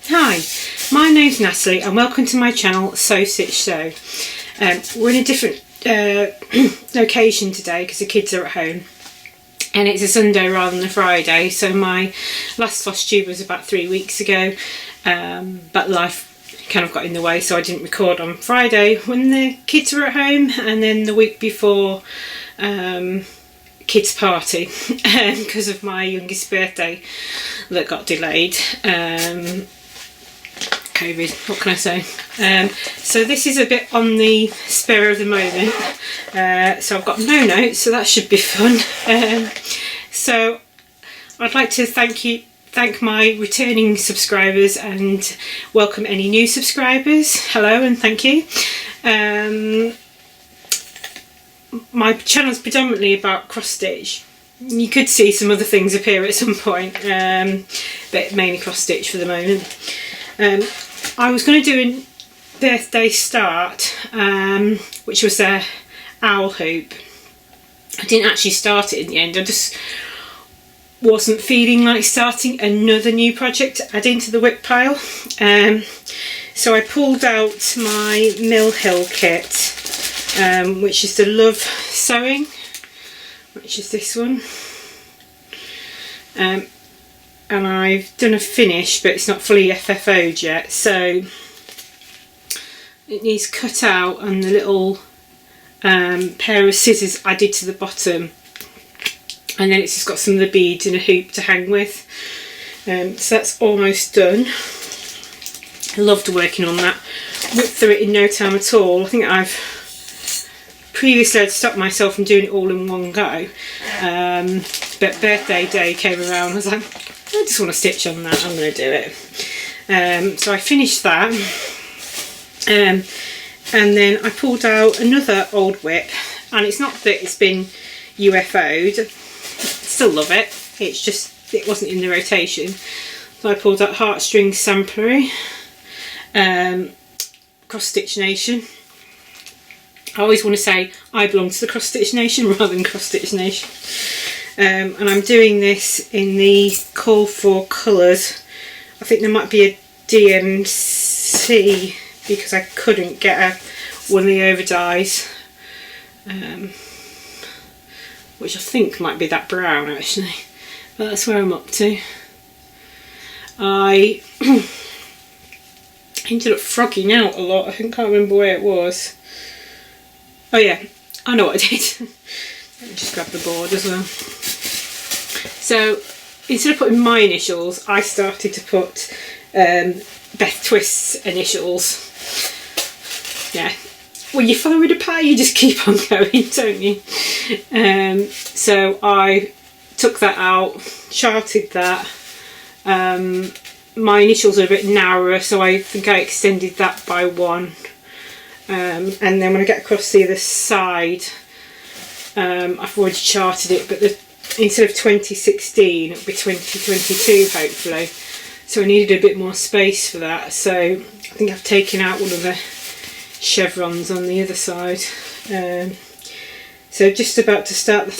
Hi, my name's Natalie and welcome to my channel Sew Stitch Sew. We're in a different location today because the kids are at home and it's a Sunday rather than a Friday, so my last Flosstube was about 3 weeks ago, but life kind of got in the way, so I didn't record on Friday when the kids were at home, and then the week before kids party because of my youngest birthday that got delayed. COVID, what can I say? So this is a bit on the spur of the moment, so I've got no notes, so that should be fun. So I'd like to thank my returning subscribers and welcome any new subscribers. Hello and thank you. My channel is predominantly about cross stitch. You could see some other things appear at some point, but mainly cross stitch for the moment. I was going to do a birthday start, which was a owl hoop. I didn't actually start it in the end. I just wasn't feeling like starting another new project to add into the whip pile. So I pulled out my Mill Hill kit, which is the Love Sewing, which is this one. And I've done a finish, but it's not fully FFO'd yet, so it needs cut out and the little pair of scissors added to the bottom, and then it's just got some of the beads in a hoop to hang with. So that's almost done. I loved working on that. Whipped through it in no time at all. I think previously I'd stopped myself from doing it all in one go, but birthday day came around. I was like, I just want to stitch on that, I'm going to do it. So I finished that, and then I pulled out another old whip, and it's not that it's been UFO'd, still love it, it's just it wasn't in the rotation. So I pulled out Heartstrings Samplery, Cross Stitch Nation. I always want to say I belong to the Cross Stitch Nation rather than Cross Stitch Nation. And I'm doing this in the call for colours. I think there might be a DMC because I couldn't get one of the over dyes, which I think might be that brown actually, but that's where I'm up to. I ended up frogging out a lot. I can't remember where it was. Oh yeah, I know what I did. Let me just grab the board as well. So instead of putting my initials, I started to put Beth Twist's initials. Yeah, when you follow the pie, you just keep on going, don't you? So I took that out, charted that. My initials are a bit narrower, so I think I extended that by one. And then when I get across the other side, I've already charted it, but instead of 2016 it'll be 2022 hopefully, so I needed a bit more space for that, so I think I've taken out one of the chevrons on the other side. So just about to start the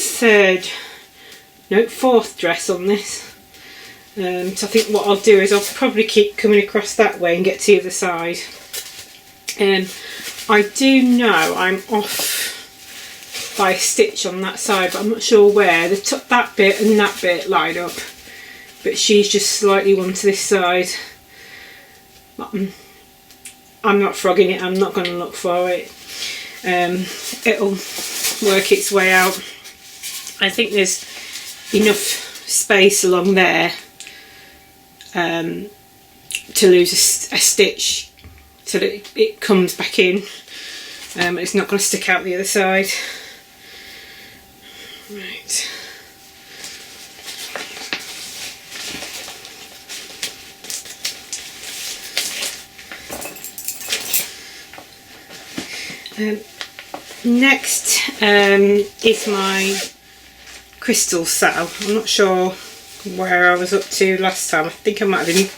fourth dress on this. So I think what I'll do is I'll probably keep coming across that way and get to the other side. I do know I'm off by a stitch on that side, but I'm not sure where. That bit and that bit line up, but she's just slightly one to this side. I'm not frogging it, I'm not going to look for it. It'll work its way out. I think there's enough space along there to lose a stitch so that it comes back in. It's not going to stick out the other side. Right. Next is my crystal cell. I'm not sure where I was up to last time. I think I might have been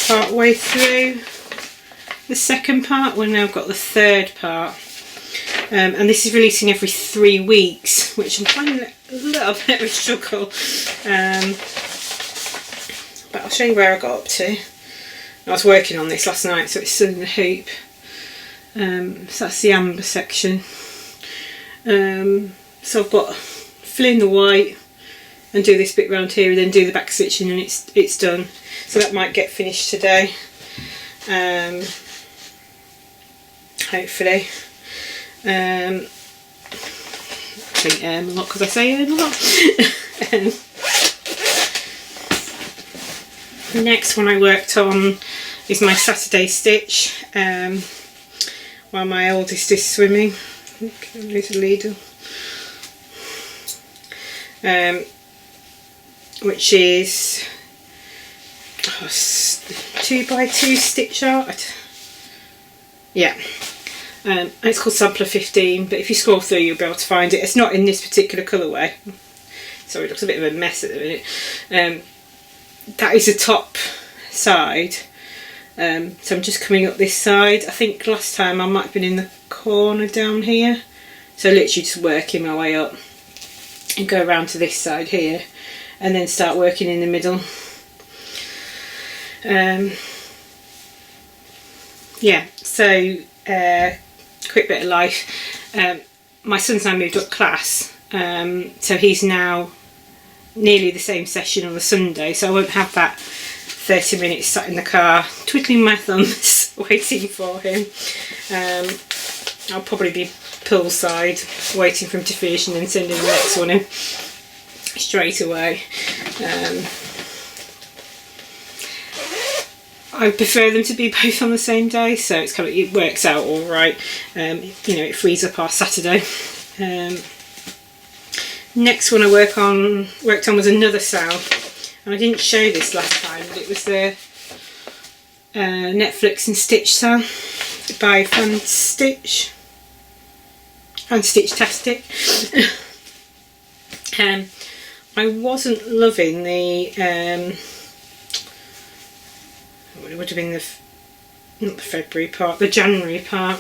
part way through the second part. Well, now I've got the third part. And this is releasing every 3 weeks, which I'm finding a little bit of a struggle. But I'll show you where I got up to. I was working on this last night, so it's still in the hoop. So that's the amber section. So I've got fill in the white and do this bit round here and then do the back stitching, and it's done. So that might get finished today. Hopefully. I think a lot because I say a lot. The next one I worked on is my Saturday stitch while my oldest is swimming. There's a leader. Which is 2x2 stitch art. Yeah. It's called Sampler 15, but if you scroll through you'll be able to find it. It's not in this particular colourway. Sorry, it looks a bit of a mess at the minute. That is the top side. So I'm just coming up this side. I think last time I might have been in the corner down here. So literally just working my way up and go around to this side here and then start working in the middle. Yeah, so quick bit of life. My son's now moved up class, so he's now nearly the same session on the Sunday, so I won't have that 30 minutes sat in the car twiddling my thumbs waiting for him. I'll probably be poolside waiting for him to finish and then sending the next one in straight away. I prefer them to be both on the same day, so it's kind of, it works out all right. You know, it frees up our Saturday. Next one I worked on was another sale, and I didn't show this last time, but it was the Netflix and Stitch sale by Stitch-tastic. I wasn't loving the it would have been not the February part, the January part.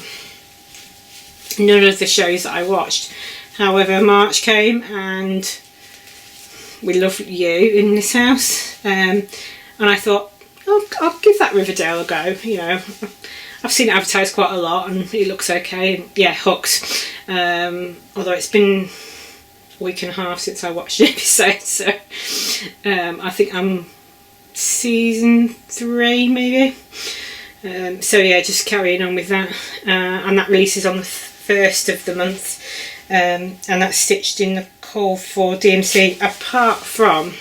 None of the shows that I watched. However, March came and we love you in this house, and I thought, oh, I'll give that Riverdale a go. You know, I've seen it advertised quite a lot and it looks okay. And yeah, hooks. Although it's been a week and a half since I watched the episode, so I think I'm season 3 maybe. So yeah, just carrying on with that, and that releases on the 1st of the month, and that's stitched in the call for DMC, apart from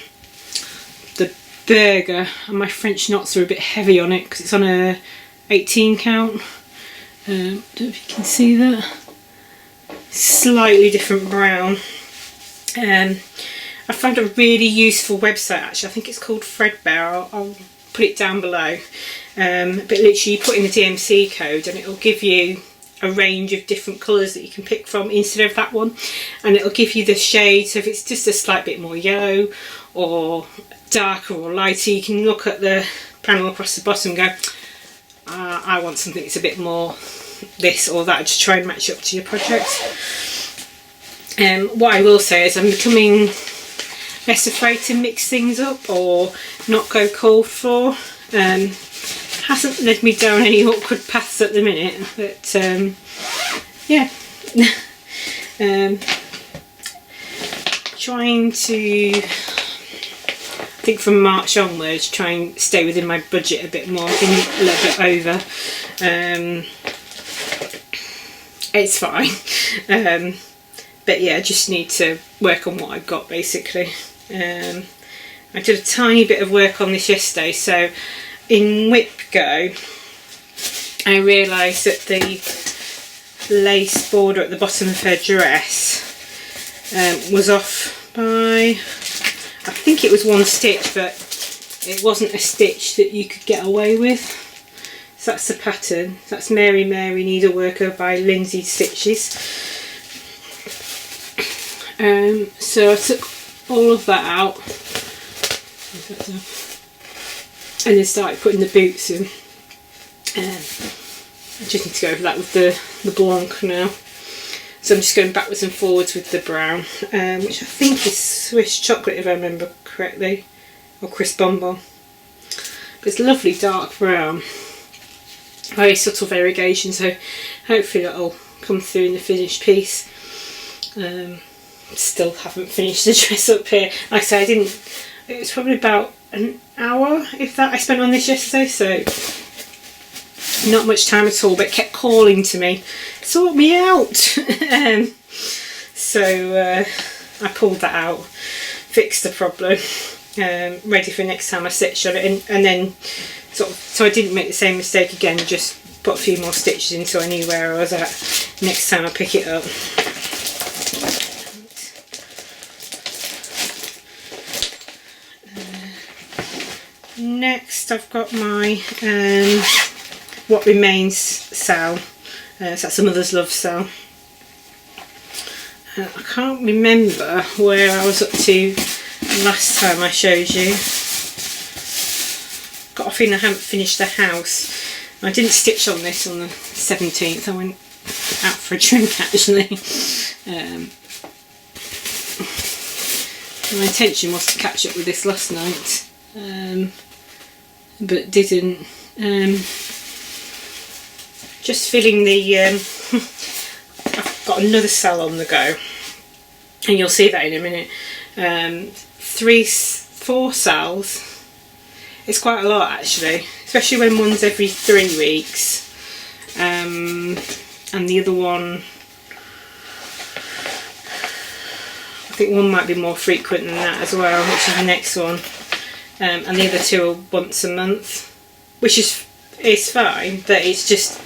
the burger, and my French knots are a bit heavy on it because it's on a 18 count. Don't know if you can see that. Slightly different brown. I found a really useful website actually. I think it's called Threadbare. I'll put it down below. But literally you put in the DMC code and it'll give you a range of different colours that you can pick from instead of that one, and it'll give you the shade. So if it's just a slight bit more yellow or darker or lighter, you can look at the panel across the bottom and go, I want something that's a bit more this or that, to try and match up to your project. What I will say is I'm becoming less afraid to mix things up or not go cold for. Hasn't led me down any awkward paths at the minute, but yeah. Trying to, I think from March onwards, try and stay within my budget a bit more. I've been a little bit over. It's fine. But yeah, I just need to work on what I've got basically. I did a tiny bit of work on this yesterday. So in Whip Go, I realised that the lace border at the bottom of her dress was off by, I think it was 1 stitch, but it wasn't a stitch that you could get away with. So that's the pattern. That's Mary Mary Needleworker by Lindsay Stitches. So I took all of that out and then started putting the boots in. I just need to go over that with the blanc now. So I'm just going backwards and forwards with the brown, which I think is Swiss chocolate if I remember correctly, or Crisp Bumble. but it's lovely dark brown, very subtle variegation, so hopefully that'll come through in the finished piece. Still haven't finished the dress up here. Like I said, it was probably about an hour, if that, I spent on this yesterday, so not much time at all, but it kept calling to me, sort me out. So I pulled that out, fixed the problem, ready for next time I stitch on it, and then so I didn't make the same mistake again, just put a few more stitches in so I knew where I was at next time I pick it up. Next I've got my What Remains sale, so that's a Mother's Love sale. I can't remember where I was up to last time I showed you. Got a feeling I haven't finished the house. I didn't stitch on this on the 17th, I went out for a drink actually. My intention was to catch up with this last night, but didn't. Just feeling the I've got another sale on the go, and you'll see that in a minute. 4 sales. It's quite a lot actually, especially when one's every 3 weeks, and the other one, I think one might be more frequent than that as well, which is the next one, and the other 2 are once a month, which is fine, but it's just,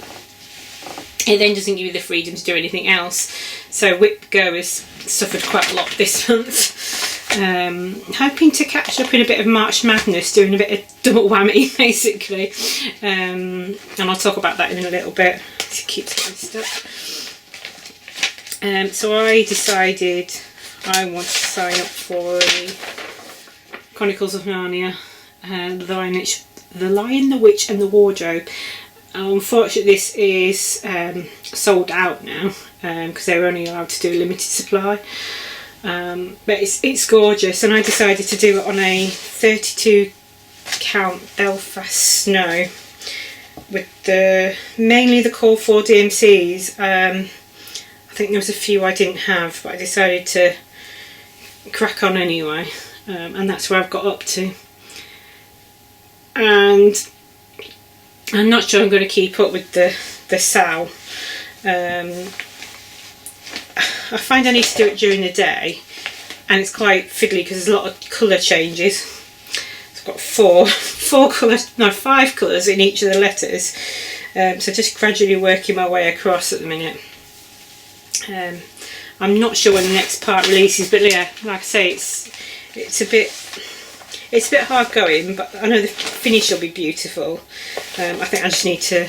it then doesn't give you the freedom to do anything else. So Whip Go has suffered quite a lot this month. Hoping to catch up in a bit of March Madness, doing a bit of double whammy basically, and I'll talk about that in a little bit. It keeps getting stuck. So I decided I want to sign up for the Chronicles of Narnia, The Lion, the Witch and the Wardrobe. Unfortunately this is sold out now, because they're only allowed to do a limited supply, but it's gorgeous, and I decided to do it on a 32 count Belfast snow with mainly the Call 4 DMCs. I think there was a few I didn't have, but I decided to crack on anyway, and that's where I've got up to, and I'm not sure I'm going to keep up with the sale. I find I need to do it during the day, and it's quite fiddly because there's a lot of colour changes. It's got 5 colours in each of the letters, so just gradually working my way across at the minute. I'm not sure when the next part releases, but yeah, like I say, it's a bit hard going, but I know the finish will be beautiful. I think I just need to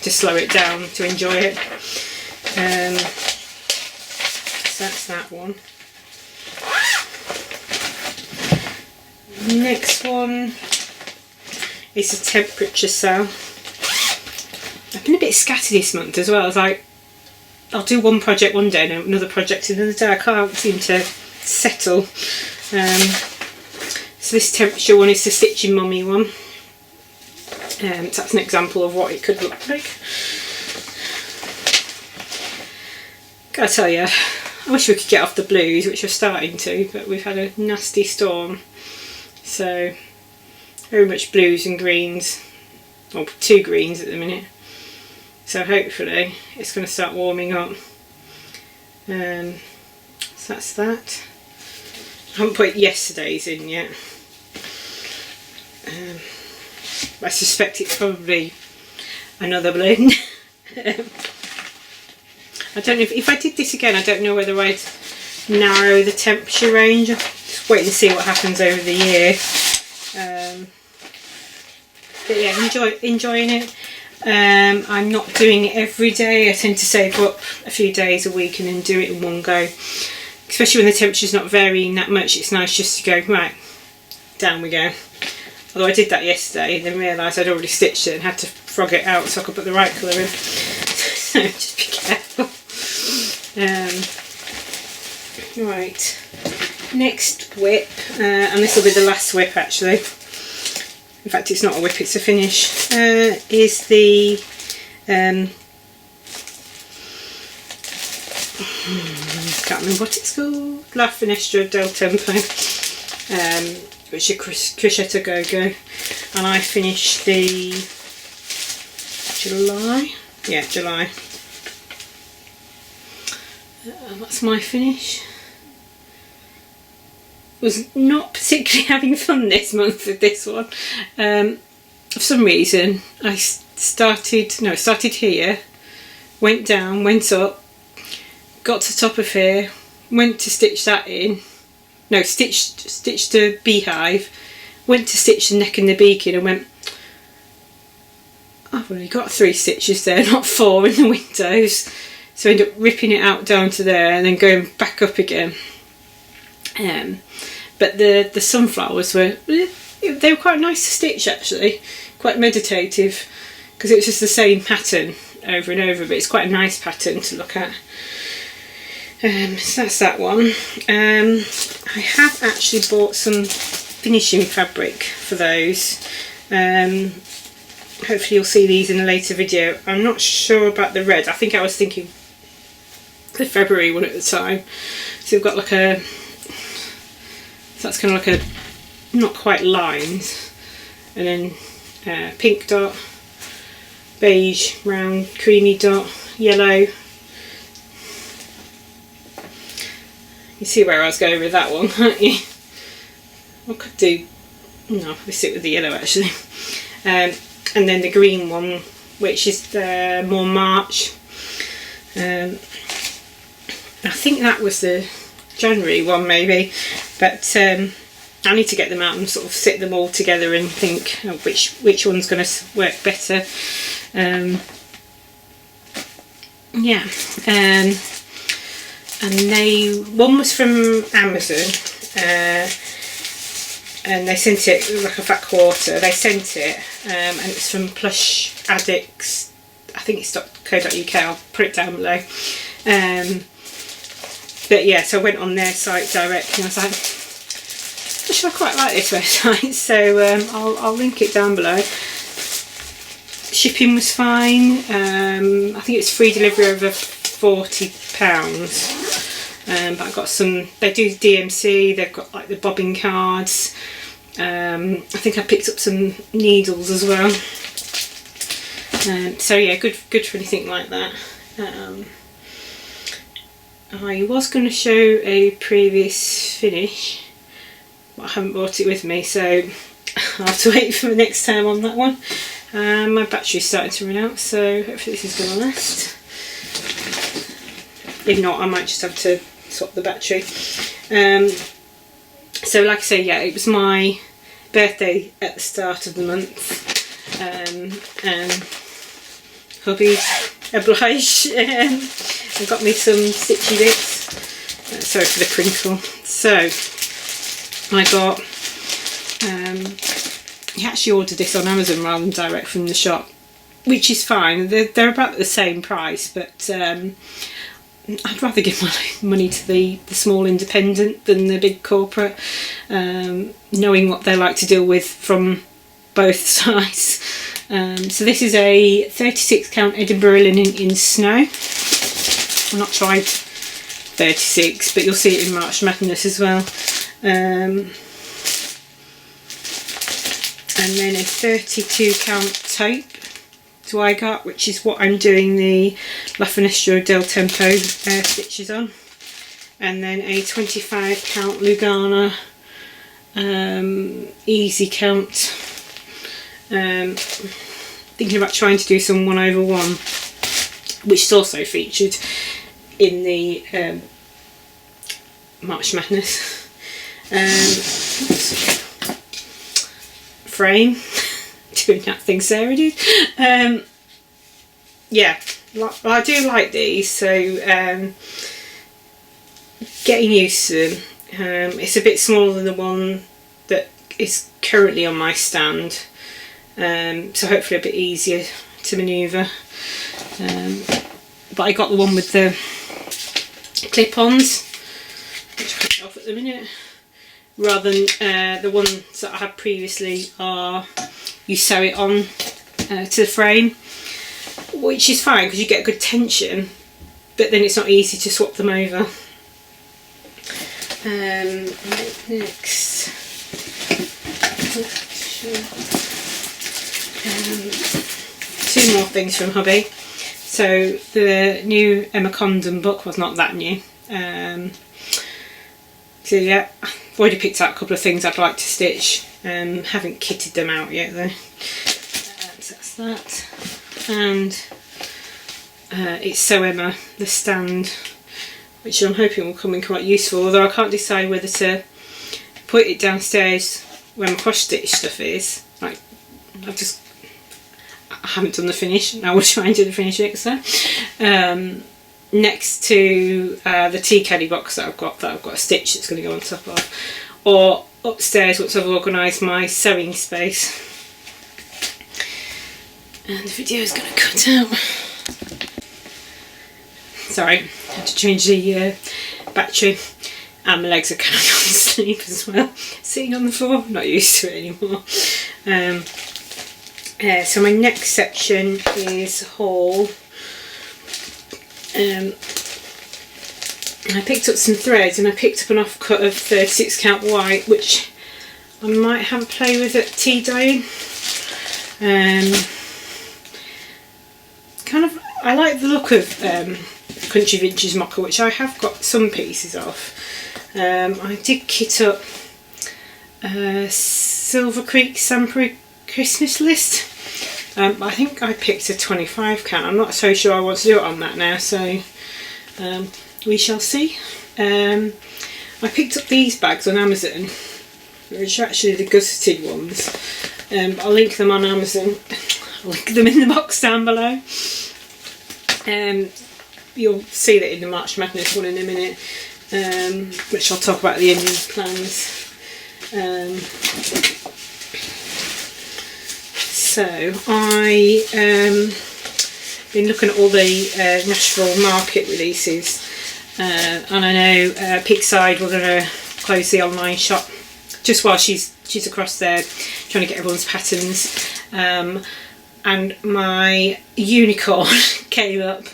slow it down to enjoy it. So that's that one. Next one is a temperature sale. I've been a bit scattered this month as well. It's like I'll do one project one day and another project another day. I can't seem to settle. So this temperature one is the Stitching Mummy one. So that's an example of what it could look like. Gotta tell you, I wish we could get off the blues, which we're starting to, but we've had a nasty storm. So very much blues and greens, or 2 greens at the minute. So hopefully it's going to start warming up. So that's that. I haven't put yesterday's in yet. I suspect it's probably another blend. I don't know if I did this again, I don't know whether I'd narrow the temperature range. Just wait and see what happens over the year. But yeah, enjoying it. I'm not doing it every day. I tend to save up a few days a week and then do it in one go. Especially when the temperature's not varying that much, it's nice just to go, right, down we go. Although I did that yesterday and then realised I'd already stitched it and had to frog it out so I could put the right colour in. So just be careful. Right, next whip, and this will be the last whip actually. in fact it's not a whip, it's a finish, is the can't remember what it's called, La Finestra del Tempo, which is Crocette gogo, and I finished the July, yeah, July. That's my finish. Was not particularly having fun this month with this one. For some reason I started here, went down, went up, got to the top of here, went to stitch that in, no, stitched the beehive, went to stitch the neck and the beak in and went, I've only got 3 stitches there, not 4 in the windows. So I ended up ripping it out down to there and then going back up again. But the sunflowers they were quite nice to stitch actually, quite meditative, because it was just the same pattern over and over, but it's quite a nice pattern to look at. So that's that one. I have actually bought some finishing fabric for those. Hopefully you'll see these in a later video. I'm not sure about the red. I think I was thinking the February one at the time. So we've got like a, so that's kind of like a, not quite lines, and then pink dot, beige, brown, creamy dot, yellow. You see where I was going with that one, can't you? I could do, no, I'll probably stick with the yellow actually. And then the green one, which is more March. I think that was the January one maybe, but I need to get them out and sort of sit them all together and think which one's going to work better. Yeah, and one was from Amazon, and they sent it like a fat quarter. They sent it, and it's from Plush Addicts. I think it's .co.uk. I'll put it down below. But yeah, so I went on their site direct, and I was like, actually I quite like this website, so I'll link it down below. Shipping was fine. I think it's free delivery over £40. But I got some, they do DMC, they've got like the bobbing cards. I think I picked up some needles as well. So yeah, good for anything like that. I was going to show a previous finish, but I haven't brought it with me, so I'll have to wait for the next time on that one. My battery's starting to run out, so hopefully this is going to last. If not, I might just have to swap the battery. So like I say, yeah, it was my birthday at the start of the month, and hubby obliged and got me some stitchy bits. Sorry for the crinkle. So I got, he actually ordered this on Amazon rather than direct from the shop, which is fine. They're about the same price, but I'd rather give my money to the small independent than the big corporate, knowing what they like to deal with from both sides. So this is a 36 count Edinburgh linen in snow. I've not tried 36, but you'll see it in March Madness as well. And then a 32 count taupe I got, which is what I'm doing the La Finestra del Tempo stitches on, and then a 25 count Lugana easy count. Thinking about trying to do some 1/1, which is also featured in the March Madness frame. Doing that thing Sarah did. Yeah, I do like these, so getting used to them. It's a bit smaller than the one that is currently on my stand, so hopefully a bit easier to manoeuvre. But I got the one with the clip-ons, which I'll put off at the minute, rather than the ones that I had previously are you sew it on to the frame, which is fine because you get good tension, but then it's not easy to swap them over. Next, two more things from hubby. So the new Emma Condon book was not that new. So yeah, I've already picked out a couple of things I'd like to stitch. Haven't kitted them out yet though. So that's that. And it's So Emma, the stand, which I'm hoping will come in quite useful, although I can't decide whether to put it downstairs where my cross stitch stuff is. Like, I haven't done the finish. I will try and do the finish next time. Next to the tea caddy box that I've got a stitch that's going to go on top of, or upstairs once I've organised my sewing space. And the video is going to cut out. Sorry, I had to change the battery, and my legs are kind of asleep as well. Sitting on the floor, I'm not used to it anymore. So my next section is haul. I picked up some threads, and I picked up an offcut of 36 count white, which I might have a play with at tea dyeing. I like the look of Country Vintage Mocha, which I have got some pieces of. I did kit up Silver Creek Sambury Christmas list. I think I picked a 25 count. I'm not so sure I want to do it on that now, so we shall see. I picked up these bags on Amazon, which are actually the gusseted ones. I'll link them on Amazon. I'll link them in the box down below. You'll see that in the March Madness one in a minute, which I'll talk about at the end of the plans. So I been looking at all the Nashville market releases, and I know Peakside were going to close the online shop just while she's across there trying to get everyone's patterns, and my unicorn came up,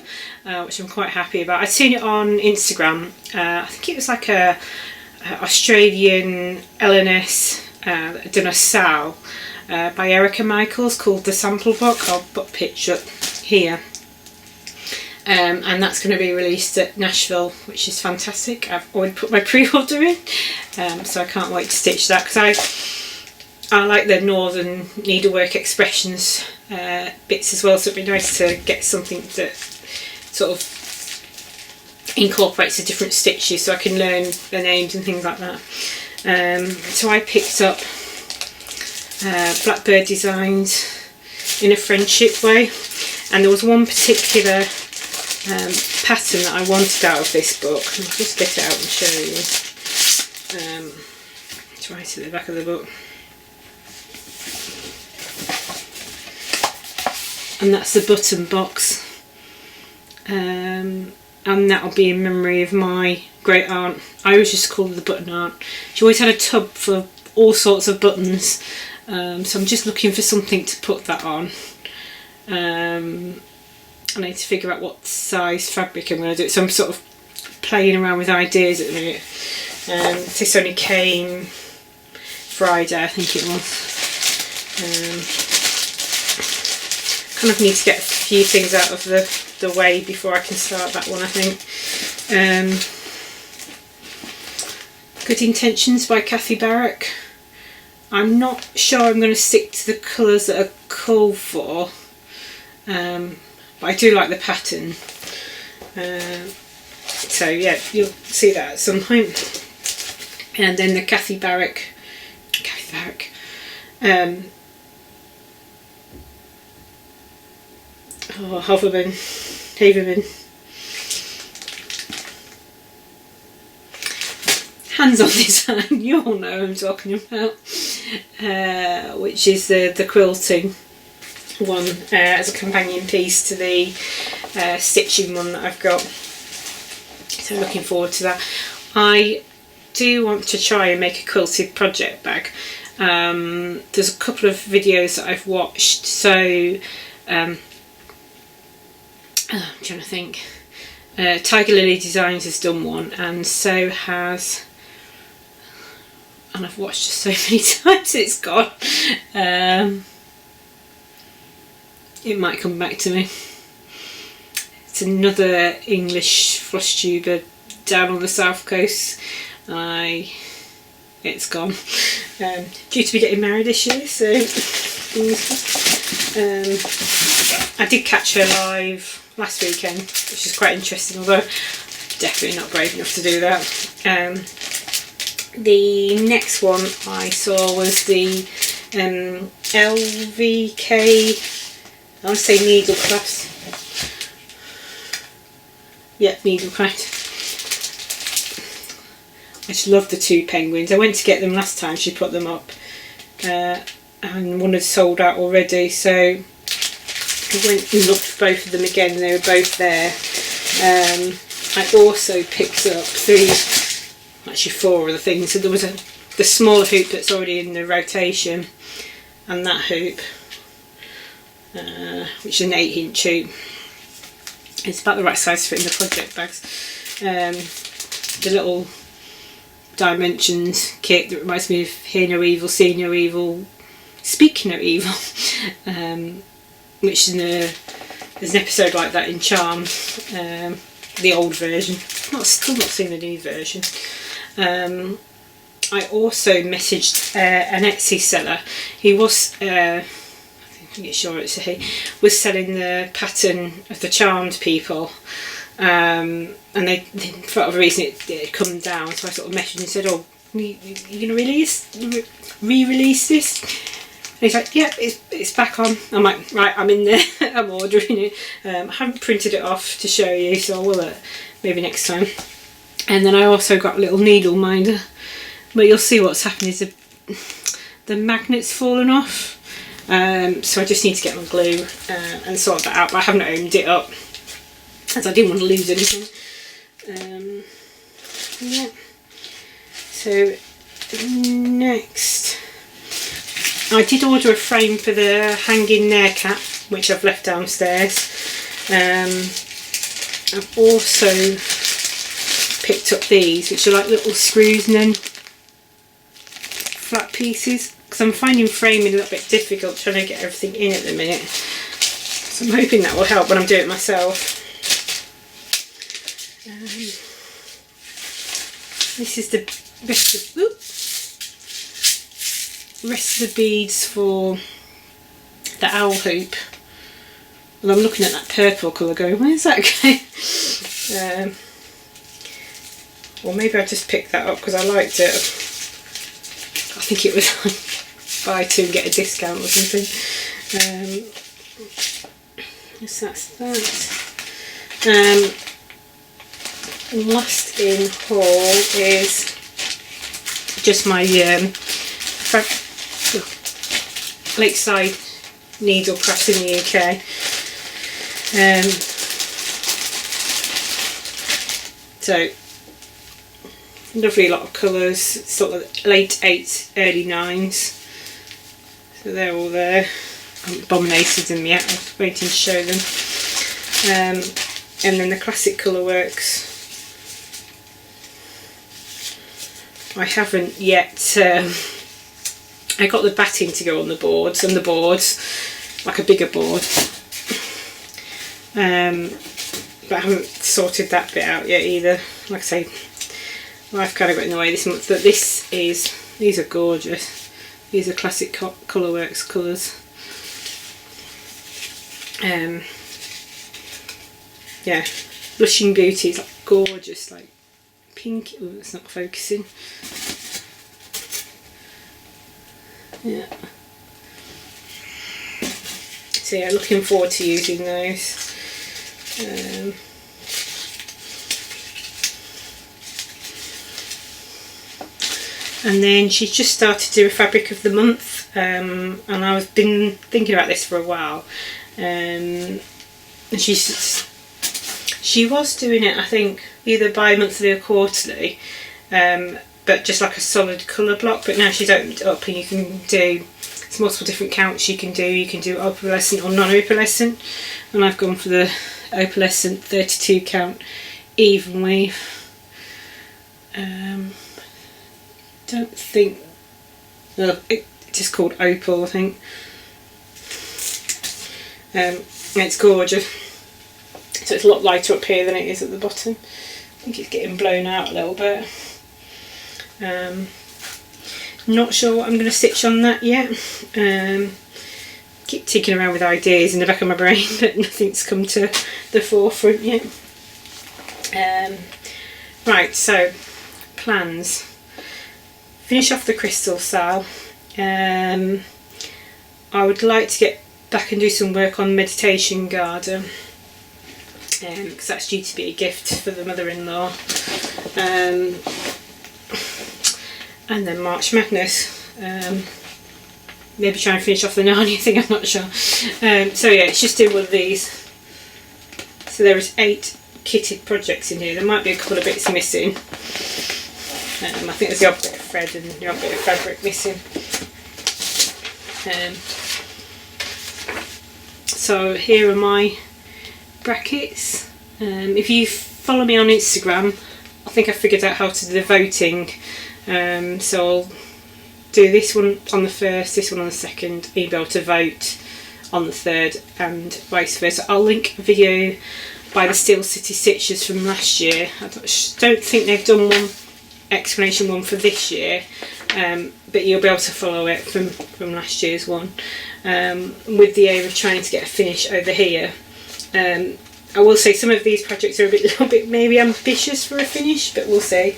which I'm quite happy about. I'd seen it on Instagram. I think it was like a Australian LNS that had done a sal by Erica Michaels called The Sample Book. I'll put a picture up here. And that's going to be released at Nashville, which is fantastic. I've already put my pre-order in, so I can't wait to stitch that, because I like the Northern Needlework Expressions bits as well, so it'd be nice to get something that sort of incorporates the different stitches so I can learn the names and things like that. So I picked up Blackbird Designs in a Friendship Way, and there was one particular pattern that I wanted out of this book. I'll just get it out and show you. It's right at the back of the book. And that's the button box, and that'll be in memory of my great aunt. I always just called her the button aunt. She always had a tub for all sorts of buttons, so I'm just looking for something to put that on. I need to figure out what size fabric I'm going to do it, so I'm sort of playing around with ideas at the minute. This only came Friday, I think it was. Kind of need to get a few things out of the way before I can start that one, I think. Good Intentions by Kathy Barrack. I'm not sure I'm going to stick to the colours that are called for, but I do like the pattern. So yeah, you'll see that at some point. And then the Kathy Barrack. Haverman. Hands-on design, you all know what I'm talking about, which is the quilting one as a companion piece to the stitching one that I've got. So looking forward to that. I do want to try and make a quilted project bag. There's a couple of videos that I've watched, so I'm trying to think. Tiger Lily Designs has done one, and so has, and I've watched it so many times it's gone. It might come back to me. It's another English Flosstuber down on the south coast. It's gone. Due to be getting married this year, so I did catch her live last weekend, which is quite interesting, although definitely not brave enough to do that. The next one I saw was the LVK, I want to say Needlecrafts. Yeah, Needlecraft. I just love the two penguins. I went to get them last time she put them up, and one had sold out already, so I went and looked for both of them again, and they were both there. I also picked up four of the things. So there was the smaller hoop that's already in the rotation, and that hoop, which is an 8-inch hoop. It's about the right size to fit in the project bags. The little dimensions kit that reminds me of Hear No Evil, See No Evil, Speak No Evil, which there's an episode like that in Charm, the old version. Still not seen the new version. I also messaged an Etsy seller. He was, I'm sure it's he, was selling the pattern of the Charmed people. And they, for whatever reason, it had come down, so I sort of messaged and said, "Oh, you going to re-release this?" And he's like, "Yeah, it's back on." I'm like, "Right, I'm in there. I'm ordering it." I haven't printed it off to show you, so I will maybe next time. And then I also got a little needle minder, but you'll see what's happened is the magnet's fallen off. So I just need to get my glue and sort that out. But I haven't opened it up, as I didn't want to lose anything. Yeah. So next, I did order a frame for the hanging nail cap, which I've left downstairs. I've also picked up these, which are like little screws and then flat pieces, because I'm finding framing a little bit difficult trying to get everything in at the minute. So I'm hoping that will help when I'm doing it myself. This is the rest of the beads for the owl hoop. Well, I'm looking at that purple colour going, where's that going? Or maybe I just picked that up because I liked it. I think it was like buy two get a discount or something. Yes, that's that. Last in haul is just my Lakeside Needlecrafts in the UK. So lovely lot of colours, sort of late 8s, early 9s. So they're all there. I haven't abominated them yet, I was waiting to show them. And then the classic Colourworks. I haven't yet, I got the batting to go on the boards, and the boards, like a bigger board. But I haven't sorted that bit out yet either. Like I say, life kind of got in the way this month, but these are gorgeous. These are classic Colourworks colours. Yeah, Blushing Beauty is like gorgeous, like pink. Oh, it's not focusing. Yeah. So yeah, looking forward to using those. And then she's just started to do a fabric of the month, and I've been thinking about this for a while. And she was doing it, I think, either bi-monthly or quarterly, and but just like a solid colour block. But now she's opened it up, and you can do, it's multiple different counts you can do. You can do opalescent or non-opalescent, and I've gone for the opalescent 32 count even weave. Don't think, it's just called opal, I think. It's gorgeous. So it's a lot lighter up here than it is at the bottom. I think it's getting blown out a little bit. Not sure what I'm going to stitch on that yet. Keep tinkering around with ideas in the back of my brain, but nothing's come to the forefront yet. Right, so plans. Finish off the crystal sal. I would like to get back and do some work on meditation garden, because that's due to be a gift for the mother-in-law. And then March Madness. Maybe try and finish off the Narnia thing, I'm not sure. So yeah, it's just doing one of these. So there is 8 kitted projects in here. There might be a couple of bits missing. I think there's the odd bit of thread and the odd bit of fabric missing. So here are my brackets. If you follow me on Instagram, I think I figured out how to do the voting. So I'll do this one on the 1st, this one on the 2nd, and you'll be able to vote on the 3rd and vice versa. I'll link a video by the Steel City Stitchers from last year. I don't think they've done one explanation one for this year, but you'll be able to follow it from last year's one, with the aim of trying to get a finish over here. I will say some of these projects are a little bit maybe ambitious for a finish, but we'll see.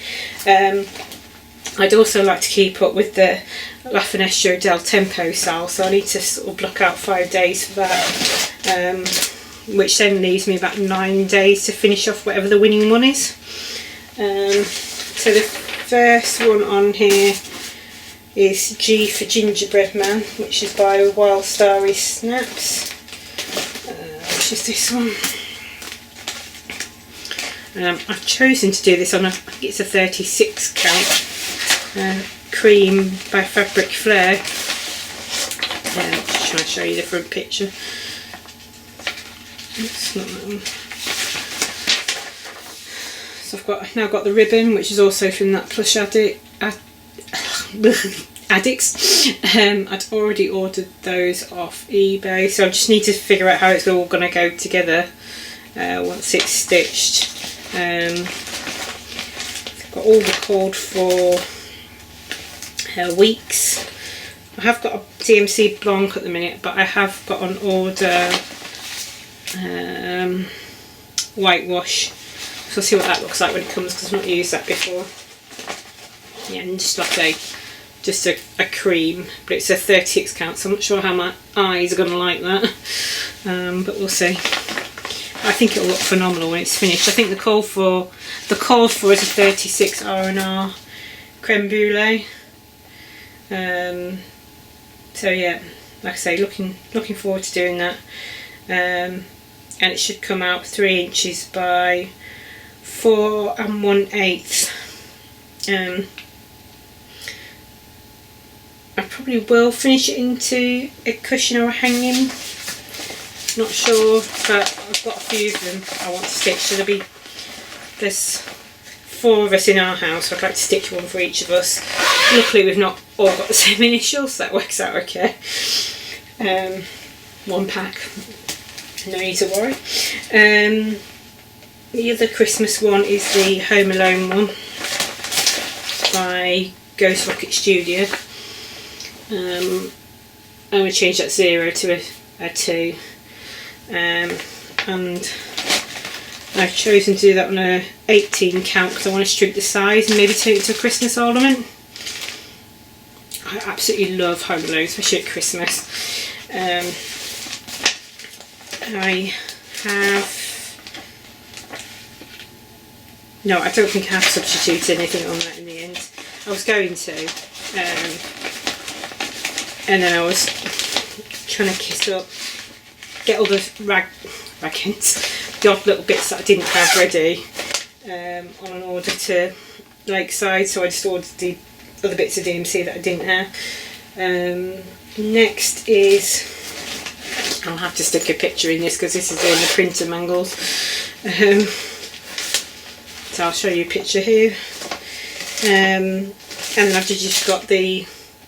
I'd also like to keep up with the La Finestra del Tempo sal, so I need to sort of block out 5 days for that, which then leaves me about 9 days to finish off whatever the winning one is. So the first one on here is G for Gingerbread Man, which is by Wild Starry Snaps, which is this one. I've chosen to do this on I think it's a 36 count cream by Fabric Flair. Just trying to show you the front picture. It's not that one. So I've now got the ribbon, which is also from that Plush Addicts. I'd already ordered those off eBay, so I just need to figure out how it's all going to go together once it's stitched. I've got all the called for weeks. I have got a DMC Blanc at the minute, but I have got on order whitewash. So I'll see what that looks like when it comes, because I've not used that before. Yeah, and just like a cream, but it's a 36 count, so I'm not sure how my eyes are going to like that, but we'll see. I think it'll look phenomenal when it's finished. I think the call for is a 36 R&R creme brulee. So yeah, like I say, looking forward to doing that. And it should come out 3 inches by 4 1/8. I probably will finish it into a cushion or a hanging. Not sure, but I've got a few of them I want to stitch. So there's 4 of us in our house, so I'd like to stitch one for each of us. Luckily we've not all got the same initials, so that works out okay. One pack, no need to worry. The other Christmas one is the Home Alone one by Ghost Rocket Studio. I'm going to change that 0 to a 2, and I've chosen to do that on a 18 count because I want to shrink the size and maybe turn it into a Christmas ornament. I absolutely love Home Alone, especially at Christmas. I don't think I have substituted anything on that in the end. I was going to, and then I was trying to kit up, get all the rag ends, the odd little bits that I didn't have ready, on an order to Lakeside, so I just ordered the other bits of DMC that I didn't have. Next is, I'll have to stick a picture in this because this is in the printer mangles. So I'll show you a picture here. And then I've just got the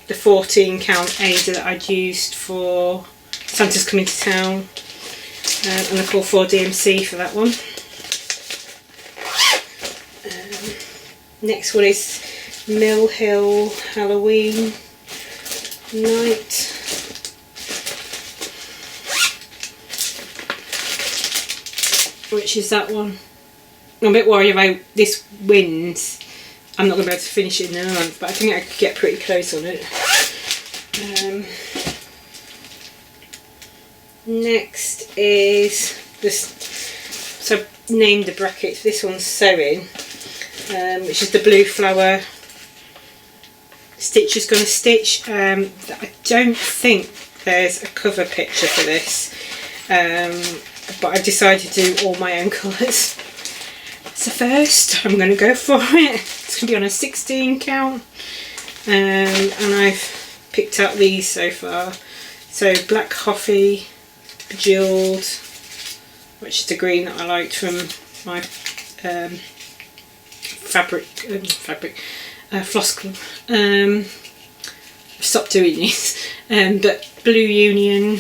14 count Ada that I'd used for Santa's Coming to Town, and I call 4 DMC for that one. Next one is Mill Hill Halloween Night. Which is that one. I'm a bit worried about this wind. I'm not going to be able to finish it in a month, but I think I could get pretty close on it. Next is this, so I've named the brackets. This one's Sewing, which is the blue flower Stitch is Gonna Stitch. I don't think there's a cover picture for this, but I've decided to do all my own colours. So first I'm going to go for it. It's going to be on a 16 count, and I've picked out these so far. So Black Coffee, Bejeweled, which is the green that I liked from my Floss Club. I've stopped doing these, but Blue Union,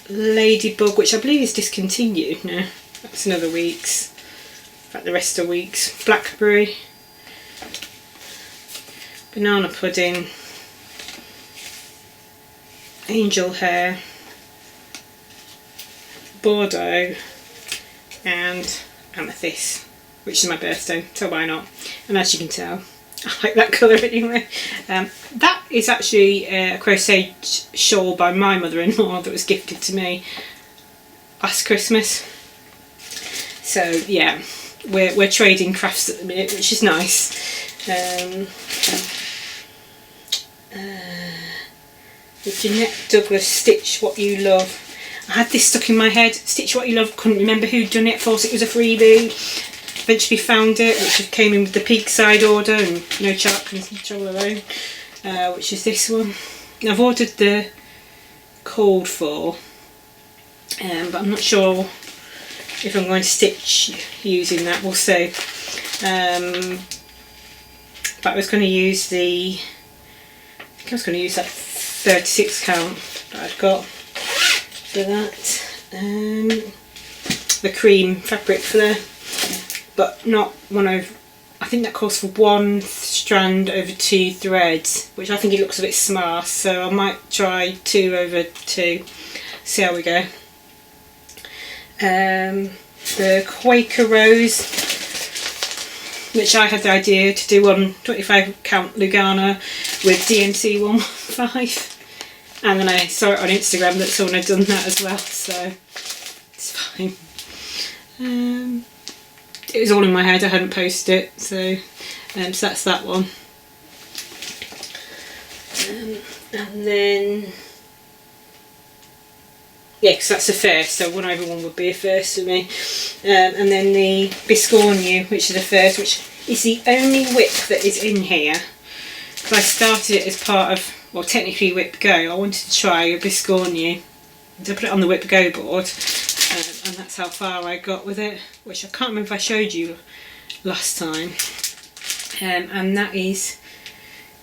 Ladybug, which I believe is discontinued now. That's another week's. In fact, the rest are weeks. Blackberry, Banana Pudding, Angel Hair, Bordeaux, and Amethyst, which is my birthstone, so why not? And as you can tell, I like that colour anyway. That is actually a crochet shawl by my mother-in-law that was gifted to me last Christmas. So yeah, we're trading crafts at the minute, which is nice. With Jeanette Douglas, Stitch What You Love. I had this stuck in my head, Stitch What You Love, couldn't remember who'd done it, thought it was a freebie. Eventually found it, which came in with the Peakside order and no chart control alone, which is this one. Now, I've ordered the called for, but I'm not sure if I'm going to stitch using that, we'll see. But I was going to use I think I was going to use that 36 count that I've got for that. The cream fabric flare, but not one over. I think that calls for 1 strand over 2 threads, which I think it looks a bit sparse, so I might try 2 over 2, see how we go. The Quaker Rose, which I had the idea to do on 25 count Lugana with DMC 115, and then I saw it on Instagram that someone had done that as well, so it's fine. It was all in my head, I hadn't posted it, so that's that one. And then, yeah, because that's a first, so 1 over 1 would be a first for me. And then the Biscornu, which is a first, which is the only whip that is in here. Because I started it as part of, well, technically Whip Go. I wanted to try a Biscornu, so I put it on the Whip Go board, and that's how far I got with it, which I can't remember if I showed you last time. And that is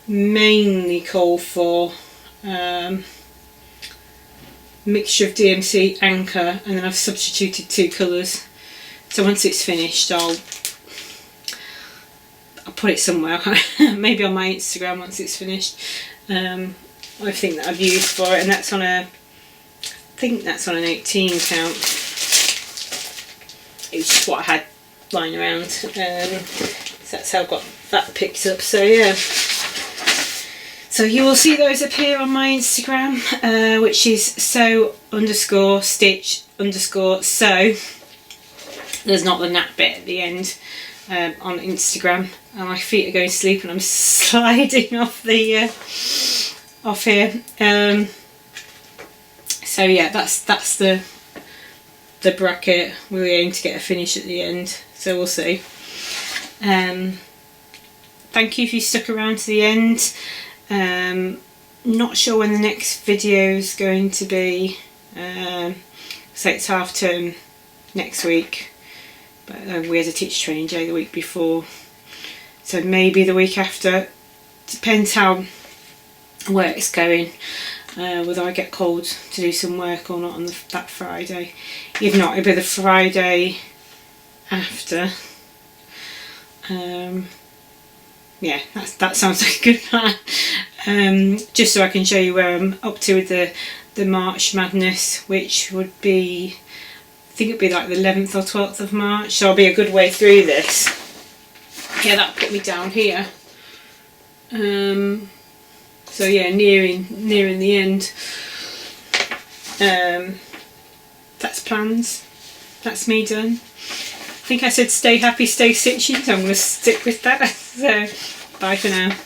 mainly called for mixture of DMC, Anchor, and then I've substituted 2 colours. So once it's finished, I'll put it somewhere, maybe on my Instagram once it's finished. I think that I've used for it, and that's on I think that's on an 18 count. It was just what I had lying around, so that's how I got that picked up. So yeah. So you will see those appear on my Instagram, which is sew_stitch_sew. There's not the nap bit at the end on Instagram. And my feet are going to sleep and I'm sliding off the off here. So yeah, that's the bracket. We aim to get a finish at the end, so we'll see. Thank you if you stuck around to the end. Not sure when the next video is going to be, so it's half term next week, but we had a teacher training day the week before, so maybe the week after. Depends how work's going, whether I get called to do some work or not on that Friday. If not, it'll be the Friday after. Yeah, that sounds like a good plan. Just so I can show you where I'm up to with the March Madness, which would be, I think it'd be like the 11th or 12th of March, so I'll be a good way through this. Yeah, that put me down here. So yeah, nearing the end. That's plans. That's me done. I think I said stay happy, stay stitching, so I'm going to stick with that. So, bye for now.